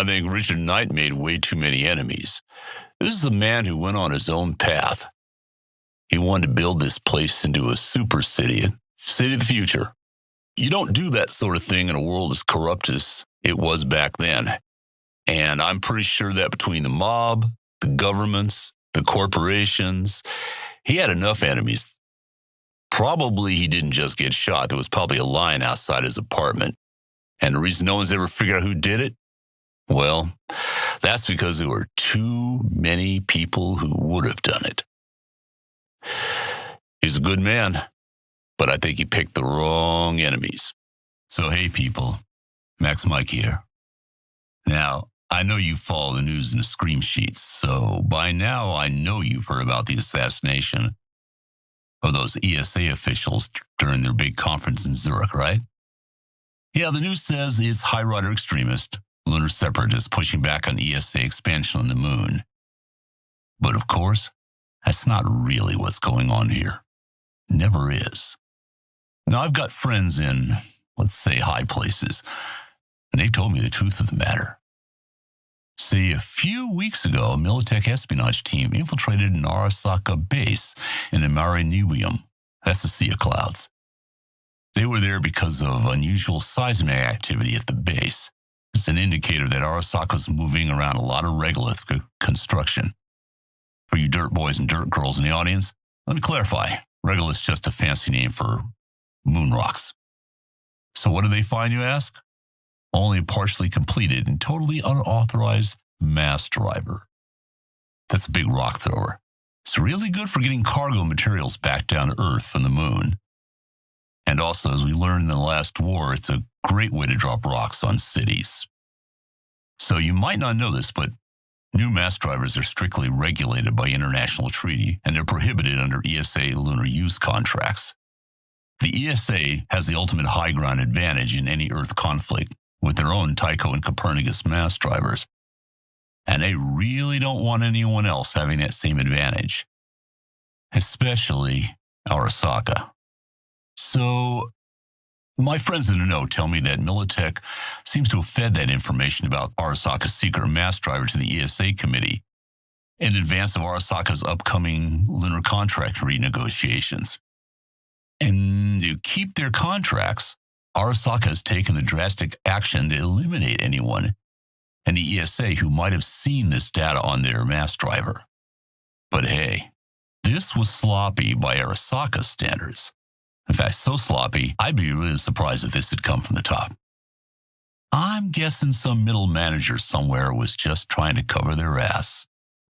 I think Richard Knight made way too many enemies. This is a man who went on his own path. He wanted to build this place into a super city, a city of the future. You don't do that sort of thing in a world as corrupt as it was back then. And I'm pretty sure that between the mob, the governments, the corporations, he had enough enemies. Probably he didn't just get shot. There was probably a line outside his apartment. And the reason no one's ever figured out who did it? Well, that's because there were too many people who would have done it. He's a good man, but I think he picked the wrong enemies. So, hey, people, Max Mike here. Now, I know you follow the news and the scream sheets, so by now I know you've heard about the assassination of those E.S.A. officials during their big conference in Zurich, right? Yeah, the news says it's high-rider extremist, lunar separatists pushing back on E.S.A. expansion on the moon. But of course, that's not really what's going on here. Never is. Now, I've got friends in, let's say, high places, and they've told me the truth of the matter. See, a few weeks ago, a Militech espionage team infiltrated an E.S.A. base in the Mare Nubium. That's the Sea of Clouds. They were there because of unusual seismic activity at the base. It's an indicator that E.S.A. was moving around a lot of regolith construction. For you dirt boys and dirt girls in the audience, let me clarify. Regolith's just a fancy name for moon rocks. So what do they find, you ask? Only a partially completed and totally unauthorized mass driver. That's a big rock thrower. It's really good for getting cargo materials back down to Earth from the moon. And also, as we learned in the last war, it's a great way to drop rocks on cities. So you might not know this, but new mass drivers are strictly regulated by international treaty, and they're prohibited under E.S.A. lunar use contracts. The E.S.A. has the ultimate high ground advantage in any Earth conflict with their own Tycho and Copernicus mass drivers. And they really don't want anyone else having that same advantage, especially E.S.A. So, my friends in the know tell me that Militech seems to have fed that information about E.S.A.'s secret mass driver to the E.S.A. committee in advance of E.S.A.'s upcoming lunar contract renegotiations. And to keep their contracts, E.S.A. has taken the drastic action to eliminate anyone in the E.S.A. who might have seen this data on their mass driver. But hey, this was sloppy by E.S.A.'s standards. In fact, so sloppy, I'd be really surprised if this had come from the top. I'm guessing some middle manager somewhere was just trying to cover their ass.